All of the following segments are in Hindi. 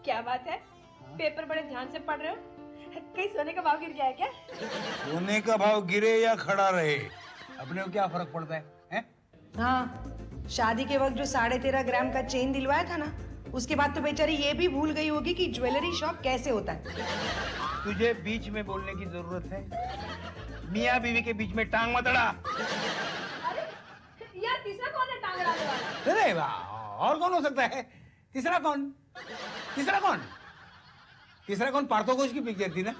क्या बात है, पेपर बड़े ध्यान से पढ़ रहे हो? कहीं सोने का भाव गिर गया है क्या? सोने का भाव गिरे या खड़ा रहे, अपने को क्या फर्क पड़ता है? हाँ, शादी के वक्त जो 13.5 ग्राम का चेन दिलवाया था ना, उसके बाद तो बेचारी ये भी भूल गई होगी कि ज्वेलरी शॉप कैसे होता है। तुझे बीच में बोलने की जरूरत है? मियाँ बीवी के बीच में टांग मत अड़ा। अरे यार, तीसरा कौन है टांग अड़ाने वाला? अरे वाह, और कौन हो सकता है? तीसरा कौन? तीसरा कौन? तीसरा कौन? पार्थोकोश की पिक्चर थी ना,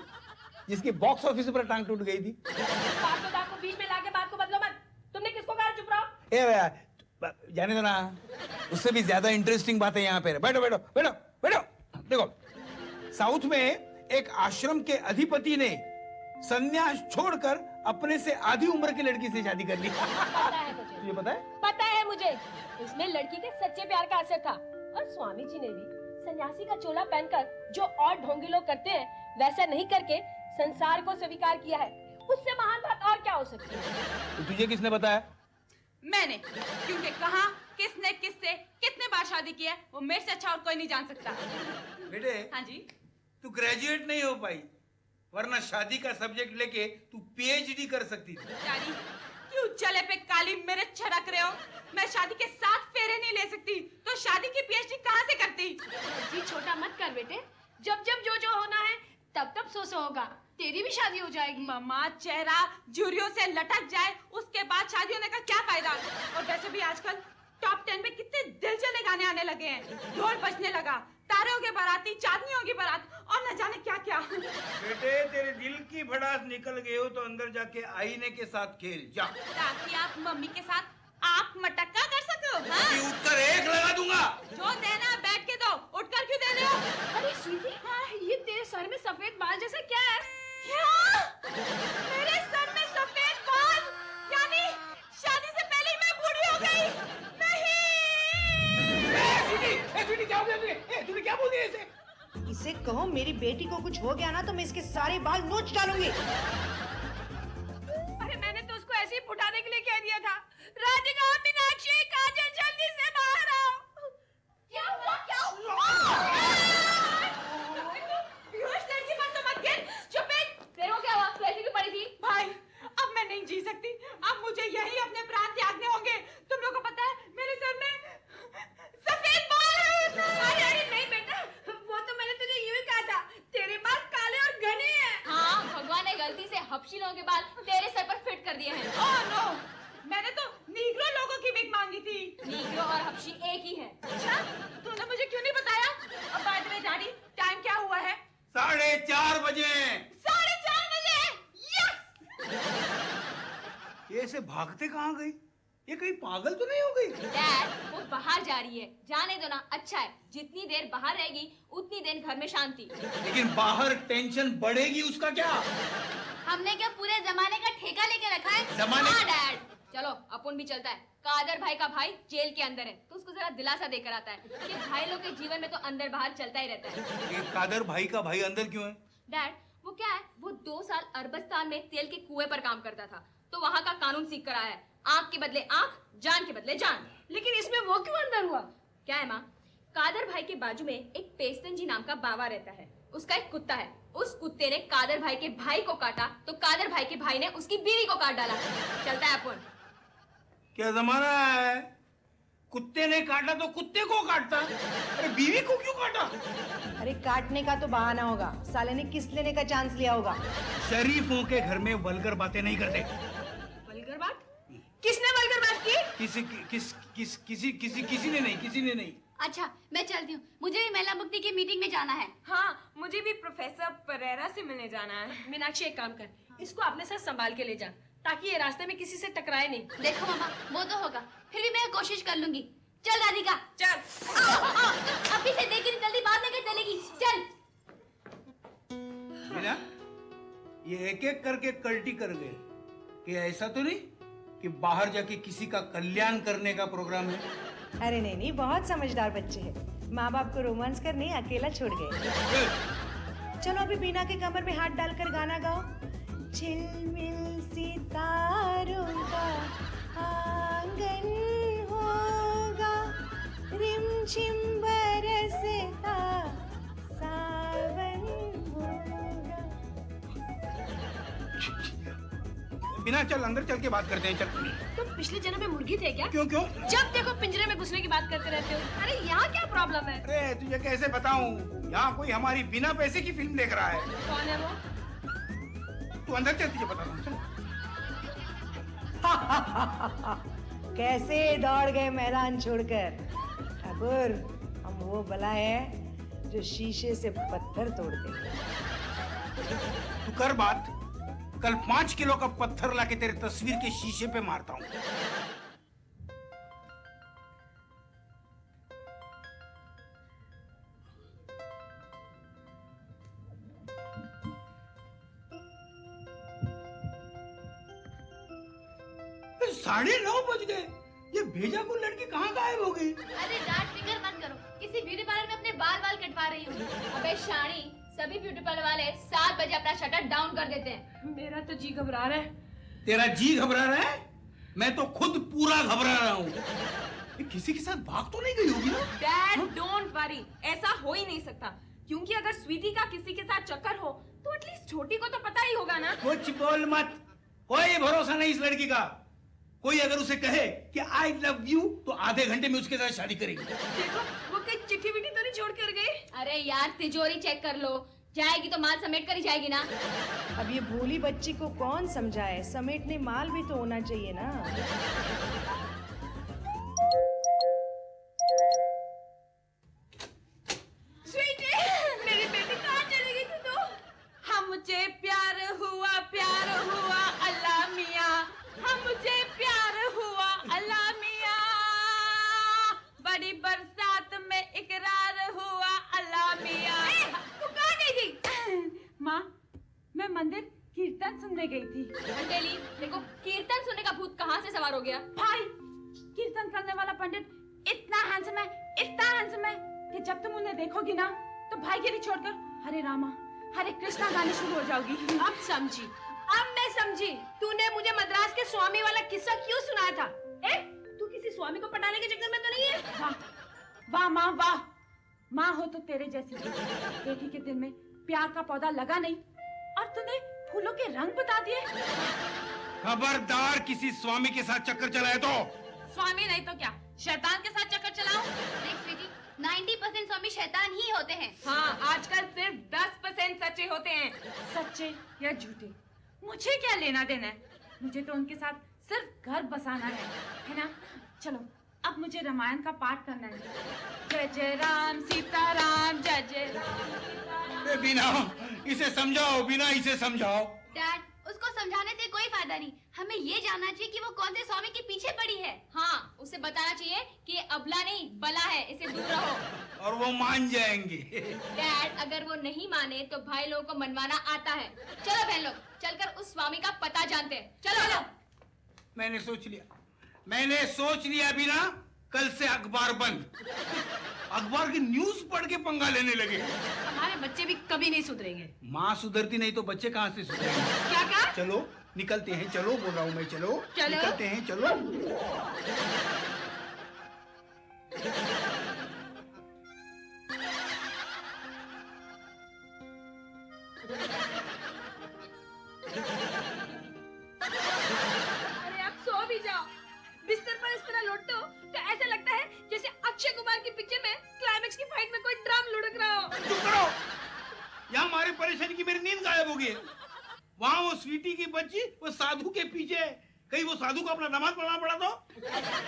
जिसकी बॉक्स ऑफिस पर टांग टूट गई थी। पार्थोदास को बीच में लाके बात को बदलो मत। तुमने किसको कहा चुप रहो? ए भैया, जाने दो ना, उससे भी ज्यादा इंटरेस्टिंग बात है यहाँ पे। बैठो बैठो बैठो बैठो। देखो, साउथ में एक आश्रम के अधिपति ने संन्यास छोड़कर अपने से आधी उम्र की लड़की से शादी कर ली। पता है मुझे। तुझे पता है? पता है मुझे। उसमें लड़की के सच्चे प्यार का असर था, और स्वामी जी ने भी सन्यासी का चोला पहनकर जो और ढोंगी लोग करते हैं वैसा नहीं करके संसार को स्वीकार किया है। उससे महान बात और क्या हो सकती है? तो तुझे किसने बताया? मैंने, क्योंकि कहाँ, किसने, किससे, कितने बार शादी की है, वो मेरे से अच्छा और कोई नहीं जान सकता। बेटे, हाँ जी। तू ग्रेजुएट नहीं हो पाई, वरना शादी का सब्जेक्ट लेके तू पीएचडी कर सकती थी। डैडी, क्यों चले पे काली मिर्च छिड़क रहे हो? मैं शादी के 7 फेरे नहीं ले सकती, तो शादी की पीएचडी कहाँ से करती? जी छोटा मत कर बेटे, जब जब जो जो होना है तब तब सो होगा। तेरी भी शादी हो जाएगी। मामा, चेहरा झुर्रियों से लटक जाए, उसके बाद शादी होने का क्या फायदा? और वैसे भी आजकल टॉप 10 में कितने दिल चले गाने आने लगे हैं, ढोल बजने लगा, तारों की बाराती, चांदनियों की बारात, और न जाने क्या क्या। बेटे, तेरे दिल की भड़ास निकल गई हो तो अंदर जाके आईने के साथ खेल जा, ताकि आप मम्मी के साथ आप मटक्का कर सको। हाँ? उठकर एक लगा दूंगा। जो देना बैठ के दो, उठकर क्यों दे रहे हो? अरे स्वीटी, ये तेरे सर में सफेद बाल जैसा क्या है? क्या? मेरे सर में सफेद बाल? यानी शादी से पहले ही मैं बूढ़ी हो गई? नहीं। स्वीटी, क्या हो गया तुझे? तूने क्या बोल दिया इसे? इसे कहो मेरी बेटी को कुछ हो गया ना तो मैं इसके सारे बाल नोच डालूंगी। अरे मैंने तो उसको ऐसे ही फुटाने के लिए कह दिया था। राधिका, मीनाक्षी, काजल, जल्दी से बाहर आओ। क्या हुआ? क्या हुआ? बेहोश लड़की पर तो मत गिर, चुप है। तेरे को क्या हुआ? तू ऐसी क्यों पड़ी थी? भाई, अब मैं नहीं जी सकती, अब मुझे यही अपने प्राण त्यागने होंगे। तुम लोगों को पता है, मेरे सर में सफेद बाल है। अरे नहीं बेटा, वो तो मैंने तुझे यूं ही कहा था, तेरे बाल काले और घने हैं। हाँ, भगवान ने गलती से हबशी लोगों के बाल तेरे सर पर फिट कर दिए हैं। ओह नो, मैंने तो नीग्रो लोगों की विग मांगी थी। नीग्रो और हबशी एक ही है। अच्छा, तूने मुझे क्यों नहीं बताया? अब by the way daddy, time क्या हुआ है? 4:30 बजे। 4:30 बजे? यस! ये ऐसे भागते कहाँ गई? ये कहीं पागल तो नहीं हो गई? डैड, वो बाहर जा रही है, जाने दो ना, अच्छा है। जितनी देर बाहर रहेगी उतनी देर घर में शांति। लेकिन बाहर टेंशन बढ़ेगी, उसका क्या? हमने क्या पूरे जमाने का ठेका लेके रखा है? जमाने- हाँ डैड, चलो अपन भी चलता है। कादर भाई का भाई जेल के अंदर है, तो उसको जरा दिलासा देकर आता है कि भाई लोग के जीवन में तो अंदर बाहर चलता ही रहता है। ये कादर भाई का भाई अंदर क्यों है? डैड, वो क्या है, वो 2 साल अरबस्तान में तेल के कुएं पर काम करता था, तो वहाँ का कानून सीख कर आया है, आंख के बदले आंख, जान के बदले जान। लेकिन इसमें वो क्यों अंदर हुआ? क्या है माँ, कादर भाई के बाजू में एक पेस्तन जी नाम का बाबा रहता है, उसका एक कुत्ता है। उस कुत्ते ने कादर भाई के भाई को काटा, तो कादर भाई के भाई ने उसकी बीवी को काट डाला। चलता है अपन। क्या जमाना है? कुत्ते ने काटा तो कुत्ते को काटता, अरे बीवी को क्यों काटा? अरे काटने का तो बहाना होगा, साले ने किस लेने का चांस लिया होगा। शरीफों के घर में वल्गर बातें नहीं करते। वल्गर बात? किसने वल्गर बात की? किसी ने नहीं। अच्छा, मैं चलती हूँ, मुझे भी महिला मुक्ति की मीटिंग में जाना है। हाँ, मुझे भी प्रोफेसर परेरा से मिलने जाना है। मीनाक्षी, एक काम कर, इसको अपने साथ संभाल के ले जा, ताकि ये रास्ते में किसी से टकराए नहीं। देखो मामा, वो तो होगा, फिर भी मैं कोशिश कर लूंगी। चल राधिका, चल। अभी से देखी जल्दी बाद में क्या चलेगी, चल। मीना, ये एक एक करके कल्टी कर गए कि ऐसा तो नहीं कि बाहर जाके किसी का कल्याण करने का प्रोग्राम है? अरे नहीं नहीं, बहुत समझदार बच्चे हैं, माँ बाप को रोमांस करने अकेला छोड़ गए। चलो अभी बीना के कमर में हाथ डालकर गाना गाओ। झिलमिल सितारों का आंगन होगा, रिमझिम बरसता बिना, चल अंदर चल के बात करते हैं, चल। तुम पिछले जन्म में मुर्गी थे क्या? क्यों क्यों? जब देखो पिंजरे में घुसने की बात करते रहते हो। अरे यहाँ क्या प्रॉब्लम है? अरे तुझे कैसे बताऊं, यहाँ कोई हमारी बिना पैसे की फिल्म देख रहा है। कौन है वो? तू अंदर चल, तुझे बता दूं, चल। कैसे दौड़ गए मैदान छोड़कर। ठाकुर, हम वो बला है जो शीशे से पत्थर तोड़ते हैं। तू कर बात, कल 5 किलो का पत्थर लाके तेरे तस्वीर के शीशे पे मारता हूँ। साढ़े 9 बज गए, ये भेजा को लड़की कहाँ गायब हो गई? अरे डैड फिक्र मत करो, किसी ब्यूटी पार्लर में अपने बाल कटवा रही हूँ। अबे शानी, सभी ब्यूटी पार्लर वाले 7 बजे अपना शटर डाउन कर देते हैं। मेरा तो जी घबरा रहा है। तेरा जी घबरा रहा है? मैं तो खुद पूरा घबरा रहा हूँ। किसी के साथ भाग तो नहीं गई होगी ना? डैड डोंट वरी, ऐसा हो ही नहीं सकता, क्योंकि अगर स्वीटी का किसी के साथ चक्कर हो तो एटलीस्ट छोटी को तो पता ही होगा ना। कुछ बोल मत, कोई भरोसा नहीं इस लड़की का। कोई अगर उसे कहे कि आई लव यू तो आधे घंटे में उसके साथ शादी करेगी। देखो वो कहीं चिट्ठी विट्ठी तो नहीं छोड़ कर गई? अरे यार तिजोरी चेक कर लो, जाएगी तो माल समेट कर ही जाएगी ना। अब ये भोली बच्ची को कौन समझाए, समेटने माल भी तो होना चाहिए ना। स्वीटी, मेरी बेटी कहाँ चली गई थी तू? हम मुझे प्यार हुआ अल्लाह मियाँ, हम मुझे प्यार हुआ अल्लाह मियाँ, बड़ी बरसात में इकरार हुआ अल्लाह मियाँ। तू कहाँ गई थी? माँ, मैं मंदिर कीर्तन सुनने गई थी। अंटेली, देखो कीर्तन सुनने का भूत कहाँ से सवार हो गया? भाई, कीर्तन करने वाला पंडित इतना हैंडसम है कि जब तुम उन्हें देखोगी ना तो भाईगिरी छोड़कर हरे रामा हरे कृष्णा गाने शुरू हो जाओगी। अब समझी, अब मैं समझी, तूने मुझे मद्रास के स्वामी वाला किस्सा क्यों सुनाया था? तू किसी स्वामी को पटाने के चक्कर में तो नहीं है? वाह वाह माँ, वाह माँ हो तो तेरे जैसी बेटी के दिल में प्यार का पौधा लगा नहीं और तूने फूलों के रंग बता दिए। खबरदार किसी स्वामी के साथ चक्कर चलाए तो। स्वामी नहीं तो क्या, शैतान के साथ चक्कर चलाओ। देख स्वीटी, 90% स्वामी शैतान ही होते हैं। हाँ, आजकल सिर्फ 10% सच्चे होते हैं। सच्चे या झूठे मुझे क्या लेना देना है, मुझे तो उनके साथ सिर्फ घर बसाना है ना। चलो अब मुझे रामायण का पाठ करना है। जय जय राम सीताराम, जय जय राम। बिना इसे समझाओ, बिना इसे समझाओ। डैड, उसको समझाने से कोई फायदा नहीं, हमें ये जानना चाहिए कि वो कौन से स्वामी के पीछे पड़ी है। हाँ, उसे बताना चाहिए कि ये अबला नहीं बला है, इसे दूर रहो। और वो मान जाएंगे। डैड, अगर वो नहीं माने तो भाई लोगों को मनवाना आता है। चलो बहन लोग, चलकर उस स्वामी का पता जानते हैं। चलो। मैंने सोच लिया बिना, कल से अखबार बंद। अखबार की न्यूज पढ़ के पंगा लेने लगे। हमारे बच्चे भी कभी नहीं सुधरेंगे। माँ सुधरती नहीं तो बच्चे कहाँ से सुधरेंगे? क्या कहा? चलो निकलते हैं, चलो बोल रहा हूँ मैं, चलो निकलते हैं, चलो। अरे आप सो भी जाओ, बिस्तर पर इस तरह लौटते हो तो ऐसा लगता है जैसे अक्षय कुमार की पिक्चर में क्लाइमेक्स की फाइट में कोई ड्रम लुढ़क रहा हो। चुप करो, यहाँ हमारी परेशानी की मेरी नींद गायब हो गई। वहाँ वो स्वीटी की बच्ची वो साधु के पीछे, कहीं वो साधु को अपना नमाज पढ़ना पड़ा तो?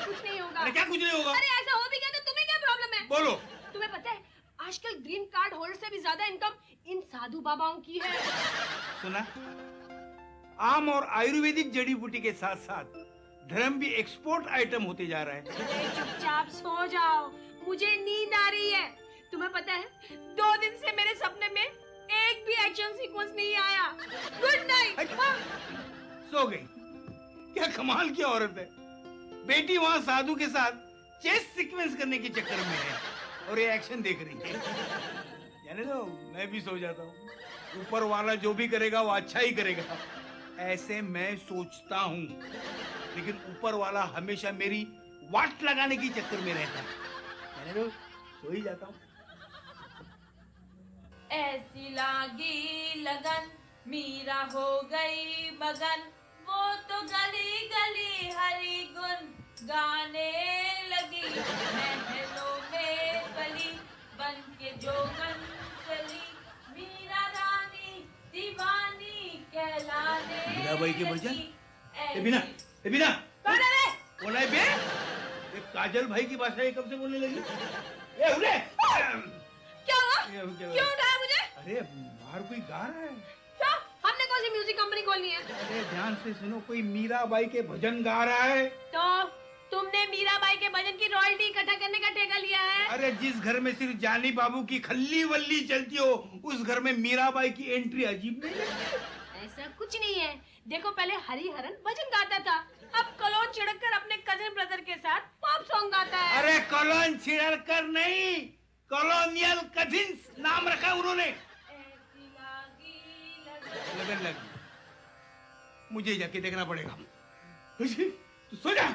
कुछ नहीं होगा। अरे क्या कुछ नहीं होगा? अरे ऐसा हो भी गया तो तुम्हें क्या प्रॉब्लम है? बोलो। तुम्हें पता है आजकल ग्रीन कार्ड होल्डर से भी ज्यादा इनकम इन साधु बाबाओं की है। सुना, आम और आयुर्वेदिक जड़ी बूटी के साथ साथ धर्म भी एक्सपोर्ट आइटम होते जा रहा है। अरे चुपचाप सो जाओ, मुझे नींद आ रही है। तुम्हें पता है 2 दिन से मेरे सपने में एक भी एक्शन सीक्वेंस नहीं आया। Good night. सो गई। क्या कमाल की औरत है, बेटी वहाँ साधु के साथ चेस सीक्वेंस करने के चक्कर में है और ये एक्शन देख रही है। यानी तो मैं भी सो जाता हूँ, ऊपर वाला जो भी करेगा वो अच्छा ही करेगा, ऐसे मैं सोचता हूँ। लेकिन ऊपर वाला हमेशा मेरी वाट लगाने की चक्कर में रहता है, यानी तो सो ही जाता हूँ। ऐसी लागी लगन मीरा हो गई मगन, वो तो गली गली हरी गुन गाने लगी। महलों में पली बन के जोगन चली, मीरा रानी दीवानी कहलाने मीराबाई के भजन? लगी। ए बिना कौन है वे? कौन है बे? ये काजल भाई की भाषा ये कब से बोलने लगी? ए उठे! क्या हुआ? क्यों उठाया मुझे? अरे बाहर कोई गा रहा है। क्या? हमने कौन सी म्यूजिक कंपनी खोलनी है? अरे ध्यान से सुनो, कोई मीराबाई के भजन गा रहा है। तो तुमने मीराबाई के भजन की रॉयल्टी इकट्ठा करने का ठेका लिया है? अरे जिस घर में सिर्फ जानी बाबू की खल्ली वल्ली चलती हो, उस घर में मीराबाई की एंट्री अजीब नहीं लगती? ऐसा कुछ नहीं है। देखो पहले हरिहरन भजन गाता था, अब कलोन छिड़ककर अपने कजिन ब्रदर के साथ पॉप सॉन्ग गाता है। अरे कॉलोन छिड़कर नहीं, कॉलोनियल कजिन्स नाम रखा उन्होंने। ऐसी लागी लगन। लगन लगी, मुझे जाके देखना पड़ेगा। तू सो जा।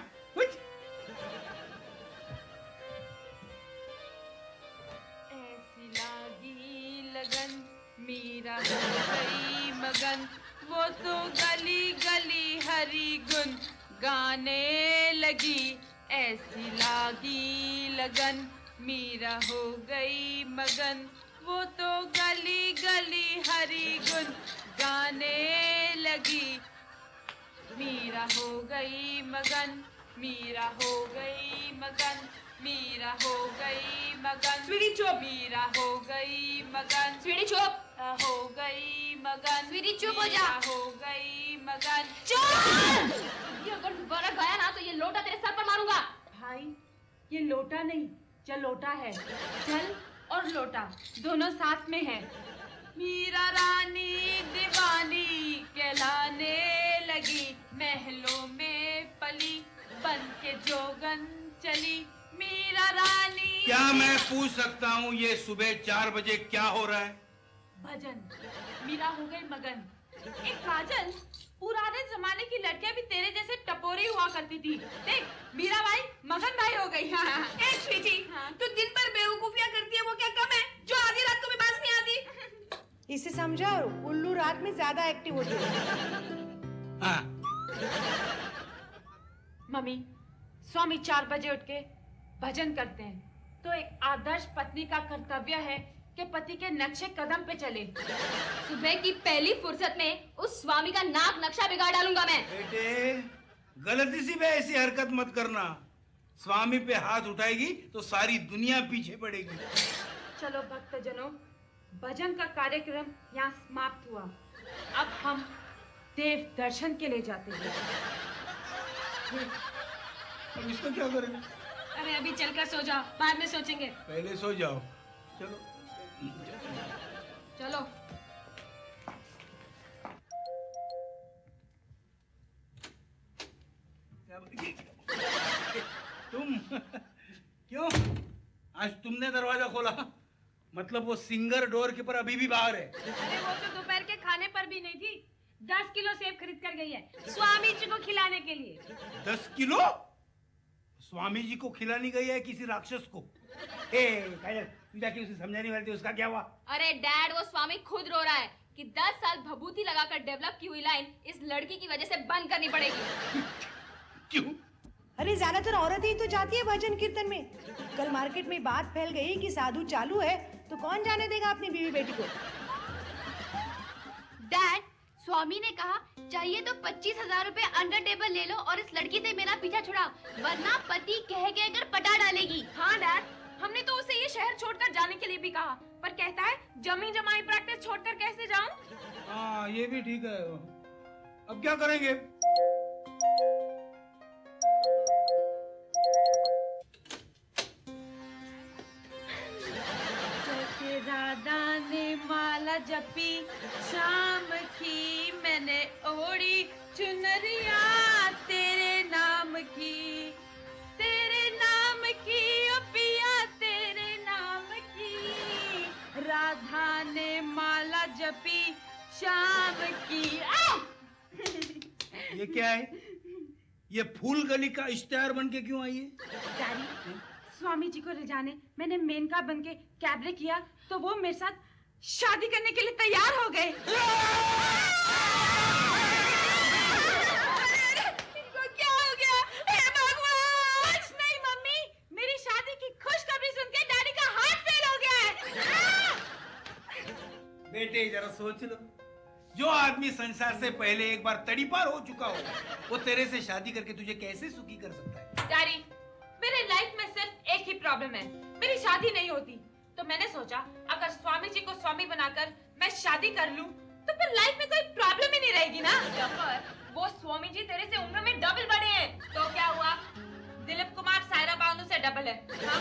ऐसी लागी लगन, मीरा हो गई मगन, वो तो गली गली हरी गुन गाने लगी। ऐसी लागी लगन, मीरा हो गई मगन, वो तो गली गली हरी गुन गाने लगी। मीरा हो गई मगन, मीरा हो गई मगन, मीरा हो गई मगन। स्वीटी चुप। मीरा हो गई मगन, स्वीटी चुप। हो गई मगन। स्वीटी चुप हो जा। मीरा हो गई मगन। ये अगर दोबारा गाया ना तो ये लोटा तेरे सर पर मारूंगा। भाई ये लोटा नहीं जलोटा है। जल और लोटा दोनों साथ में है। मीरा रानी दीवानी कहलाने लगी, महलों में पली बन के जोगन चली। मीरा रानी क्या मैं पूछ सकता हूँ ये सुबह 4 बजे क्या हो रहा है? भजन। मीरा हो गई मगन। एक काजल, पुराने जमाने की लड़कियां भी तेरे जैसे टपोरी हुआ करती थी। देख मीरा भाई मगन भाई हो गई। हाँ। ए स्वीटी, हाँ। तू दिन भर बेवकूफियां करती है, वो क्या कम है जो आधी रात को भी बात नहीं आती? इसे समझाओ, उल्लू रात में ज्यादा एक्टिव होती है। हाँ। मम्मी, स्वामी 4 बजे उठ के भजन करते हैं, तो एक आदर्श पत्नी का कर्तव्य है कि पति के नक्शे कदम पे चले। सुबह की पहली फुर्सत में उस स्वामी का नाक नक्शा बिगाड़ डालूंगा मैं। बेटे गलती से भी ऐसी हरकत मत करना। स्वामी पे हाथ उठाएगी तो सारी दुनिया पीछे पड़ेगी। चलो भक्तजनों, भजन का कार्यक्रम यहाँ समाप्त हुआ। अब हम देव दर्शन के लिए जाते हैं। अब इसको क्या करेंगे? अरे अभी चलकर सो जाओ, बाद में सोचेंगे। पहले सो जाओ। चलो चलो। तुम क्यों? आज तुमने दरवाजा खोला? मतलब वो सिंगर डोर कीपर अभी भी बाहर है? अरे वो तो दोपहर के खाने पर भी नहीं थी। 10 किलो सेब खरीद कर गई है स्वामी जी को खिलाने के लिए। 10 किलो? स्वामी जी को खिलानी गई है किसी राक्षस को? तू जाके उसे समझाने वाली थी, उसका क्या हुआ? अरे डैड, वो स्वामी खुद रो रहा है कि 10 साल भभूति लगाकर डेवलप की हुई लाइन इस लड़की की वजह से बंद करनी पड़ेगी। क्यों? अरे ज्यादातर औरतें ही तो जाती है भजन कीर्तन में। कल मार्केट में बात फैल गई कि साधु चालू है, तो कौन जाने देगा अपनी बीवी बेटी को। डैड, स्वामी ने कहा चाहिए तो 25,000 रुपए अंडर टेबल ले लो और इस लड़की से मेरा पीछा छुड़ाओ, वरना पति कह कर पटा डालेगी। हाँ डैड, हमने तो उसे ये शहर छोड़कर जाने के लिए भी कहा, पर कहता है जमी जमाई प्रैक्टिस छोड़कर कैसे जाऊं? हाँ ये भी ठीक है। अब क्या करेंगे? जैसे राधा ने माला जपी, शाम की मैंने ओढ़ी चुनरिया तेरे नाम की, तेरे नाम की ओ पिया तेरे नाम की। राधा ने माला जपी शाम की। ये क्या है? ये फूल गली का इश्तेहार बन के क्यों आई है? डैडी, स्वामी जी को रिझाने मैंने मेनका बन के कैबरे किया, तो वो मेरे साथ शादी करने के लिए तैयार हो गए। इनको क्या हो गया? हे भगवान! कुछ नहीं मम्मी, मेरी शादी की खुशखबरी सुन के डैडी का हार्ट फेल हो गया है। बेटे जरा सोच लो, जो आदमी संसार से पहले एक बार तड़ीपार हो चुका हो, वो तेरे से शादी करके तुझे कैसे सुखी कर सकता है? डैडी, मेरे लाइफ में सिर्फ एक ही प्रॉब्लम है, मेरी शादी नहीं होती। तो मैंने सोचा अगर स्वामी जी को स्वामी बनाकर मैं शादी कर लूं, तो फिर लाइफ में कोई प्रॉब्लम ही नहीं रहेगी ना। पर वो स्वामी जी तेरे से उम्र में डबल बड़े हैं। तो क्या हुआ? दिलीप कुमार सायरा बानू से डबल है, हाँ?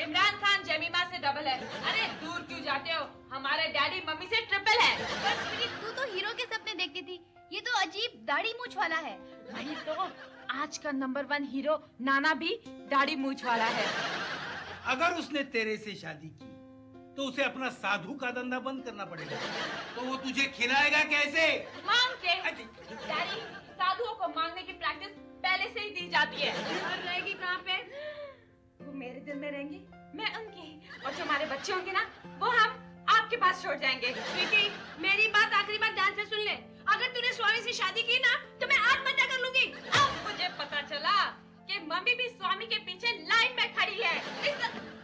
इमरान खान जेमिमा से डबल है। अरे दूर क्यों जाते हो, हमारे डैडी मम्मी से ट्रिपल है। पर स्वीटी, तू तो हीरो के सपने देखती थी, ये तो अजीब दाढ़ी मूंछ वाला है। वही तो, आज का नंबर 1 हीरो नाना भी दाढ़ी मूंछ वाला है। अगर उसने तेरे से शादी की तो उसे अपना साधु का धंधा बंद करना पड़ेगा। तो वो तुझे खिलाएगा कैसे? मांग के। डैडी, साधुओं को मांगने की प्रैक्टिस पहले से ही दी जाती है। और रहेगी कहाँ पे? वो मेरे दिल में रहेंगी, मैं उनकी। और जो हमारे बच्चे होंगे ना, वो हम आपके पास छोड़ जाएंगे। स्वीटी, मेरी बात आखिरी बार ध्यान से सुन ले। अगर तूने स्वामी से शादी की ना, तो मैं आत्महत्या कर लूंगी। अब मुझे पता चला कि मम्मी भी स्वामी के पीछे लाइन में खड़ी है।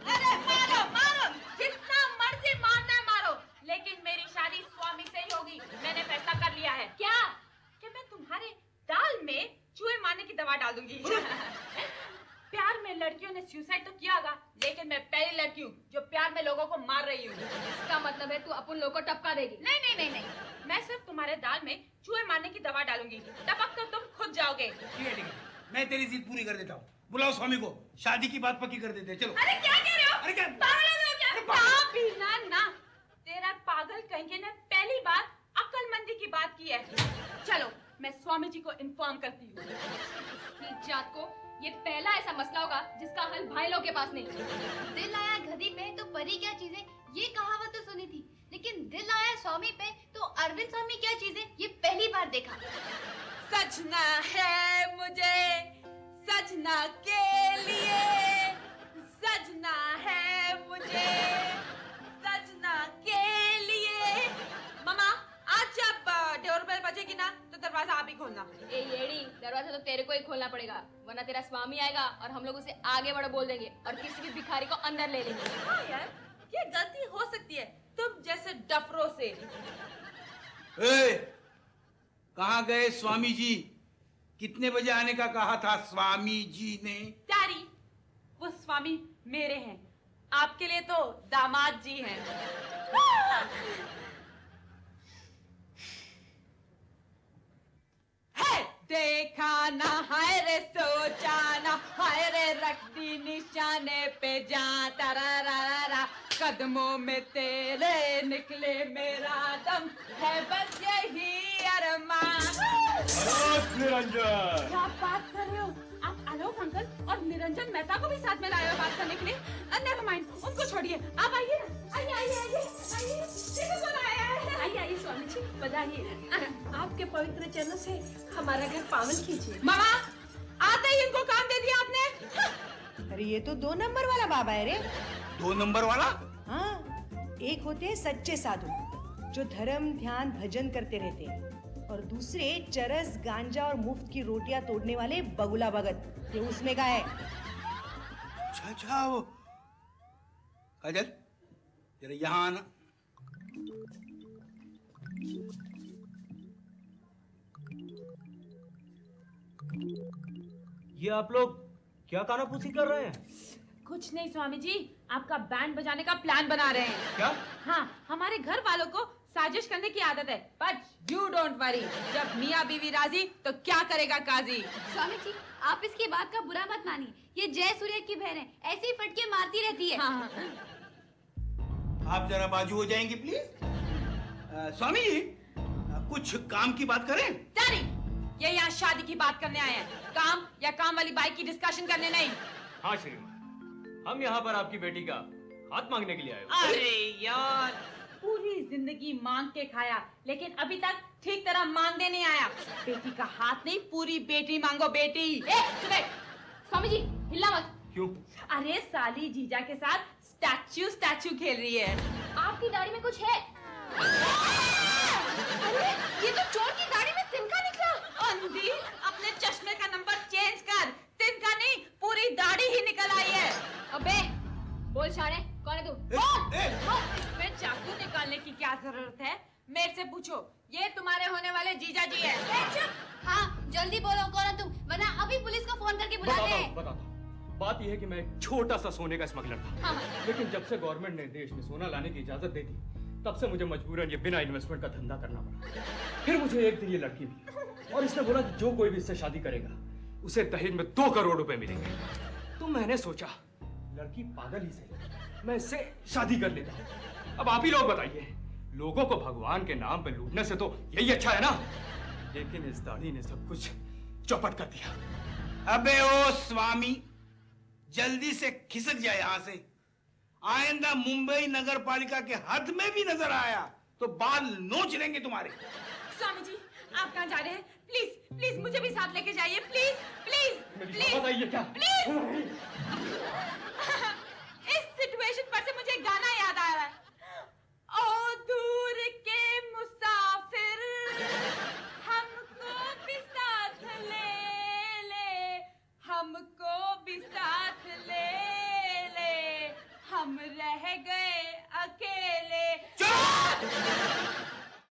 अरे मारो मारो, जितना मर्जी मारना है मारो, लेकिन मेरी शादी स्वामी से ही होगी। मैंने फैसला कर लिया है। क्या? कि मैं तुम्हारे दाल में चूहे मारने की दवा डाल दूंगी। प्यार में लड़कियों ने सुसाइड तो किया होगा, लेकिन मैं पहली लड़की हूँ जो प्यार में लोगों को मार रही हूँ। इसका मतलब है तू अपन लोग को टपका देगी। नहीं नहीं नहीं नहीं, मैं सिर्फ तुम्हारे दाल में चूहे मारने की दवा डालूंगी, टपक तो तुम खुद जाओगे। ठीक है, मैं तेरी जिद पूरी कर देता हूँ। बुलाओ स्वामी को, शादी की बात पक्की कर देते हैं। चलो। अरे क्या कह रहे हो? अरे क्या? पागल हो क्या? ना भी ना, तेरा पागल कहेंगे ने पहली बार अक्लमंदी की बात की है। चलो मैं स्वामी जी को इन्फॉर्म करती हूँ। इस जात को ये पहला ऐसा मसला होगा जिसका हल भाई लोग के पास नहीं। दिल आया गधी पे तो परी क्या चीजें, ये कहावत तो सुनी थी, लेकिन दिल आया स्वामी पे तो अरविंद स्वामी क्या चीजें, ये पहली बार देखा। सजना है मुझे सजना के लिए, सजना है मुझे सजना के लिए। मामा, आज जब डोरबेल बजेगी ना, तो दरवाजा आप ही खोलना। ए येड़ी, दरवाजा तो तेरे को ही खोलना पड़ेगा, वरना तेरा स्वामी आएगा और हम लोग उसे आगे बढ़ो बोल देंगे और किसी भी भिखारी को अंदर ले लेंगे। हाँ यार, ये गलती हो सकती है तुम जैसे डफरों से। कहाँ गए स्वामी जी? कितने बजे आने का कहा था स्वामी जी ने? डैडी, वो स्वामी मेरे हैं, आपके लिए तो दामाद जी हैं। है देखा ना, हाय रे सोचा ना, हाय रे रख दी निशाने पे जा, तरारारा कदमों में तेरे निकले मेरा दम, है बस यही अरमान। निरंजन, क्या बात कर रहे हो आप? आलोक अंकल और निरंजन मेहता को भी साथ में लाए हो बात करने के लिए? नेवर माइंड, उनको छोड़िए, आप आइए ना। आइए आइए आइए आइए, देखो कौन आया है। आइए आइए स्वामी जी, बताइए। आपके पवित्र चरणों से हमारा घर पावन कीजिए। मामा, आते ही इनको काम दे दिया आपने। अरे ये तो 2 नंबर वाला बाबा है रे। 2 नंबर वाला? हाँ, एक होते हैं सच्चे साधु जो धर्म ध्यान भजन करते रहते हैं, और दूसरे चरस गांजा और मुफ्त की रोटियां तोड़ने वाले बगुला भगत, ये उसमें का है। अच्छा वो काजल, जरा यहाँ आना। ये आप लोग क्या कानाफूसी कर रहे हैं? कुछ नहीं स्वामी जी, आपका बैंड बजाने का प्लान बना रहे हैं। क्या? हाँ, हमारे घर वालों को साजिश करने की आदत है, बट यू डोंट वरी, जब मियाँ बीवी राजी तो क्या करेगा काजी। स्वामी जी, आप इसकी बात का बुरा मत मानिए, ये जय सूर्य की बहन है, ऐसे ही फटके मारती रहती है। हाँ, आप जरा बाजू हो जाएंगे प्लीज। स्वामी जी, कुछ काम की बात करें? डैडी, ये यहाँ शादी की बात करने आए हैं, काम या काम वाली बाइक की डिस्कशन करने नहीं। हाँ श्रीमान, हम यहाँ पर आपकी बेटी का हाथ मांगने के लिए आए हुए। अरे यार, पूरी जिंदगी मांग के खाया, लेकिन अभी तक ठीक तरह मांगने नहीं आया। बेटी का हाथ नहीं, पूरी बेटी मांगो बेटी। ए, सुने, स्वामी जी हिलना मत। क्यों? अरे साली जीजा के साथ स्टैचू स्टैचू खेल रही है। आपकी दाढ़ी में कुछ है? अरे ये तो चोर की दाढ़ी में तिनका निकला। अंधी, अपने चश्मे का नंबर चेंज कर, तिनका नहीं पूरी दाढ़ी ही निकल आई है। अबे बोल शाणे, कौन है तू? इसमें चाकू निकालने की क्या जरूरत है? मेरे से पूछो, ये तुम्हारे होने वाले जीजा जी है। हाँ जल्दी बोलो कौन है तुम, वरना अभी पुलिस को फोन करके बुलाते हैं। बताता हूँ। बात यह है कि मैं एक छोटा सा सोने का स्मगलर था, लेकिन जब से गवर्नमेंट ने देश में सोना लाने की इजाजत दे दी, तब से मुझे मजबूरन ये बिना इन्वेस्टमेंट का धंधा करना पड़ा। फिर मुझे एक दिन ये लड़की मिली और इसने बोला कि जो कोई भी इससे शादी करेगा उसे दहेज में 2 करोड़ रुपए मिलेंगे। तो मैंने सोचा लड़की पागल ही सही, मैं इससे शादी कर लेता हूँ। अब आप ही लोग बताइए, लोगों को भगवान के नाम पे लूटने से तो यही अच्छा है ना? लेकिन इस दाढ़ी ने सब कुछ चौपट कर दिया। अबे ओ स्वामी, जल्दी से खिसक जाए यहाँ से। आइंदा मुंबई नगर पालिका के हद में भी नजर आया तो बाल नोच लेंगे तुम्हारे। स्वामी जी, आप कहाँ जा रहे हैं? प्लीज प्लीज मुझे भी साथ लेके जाइए, प्लीज प्लीज मेरी प्लीज बताइए क्या? प्लीज।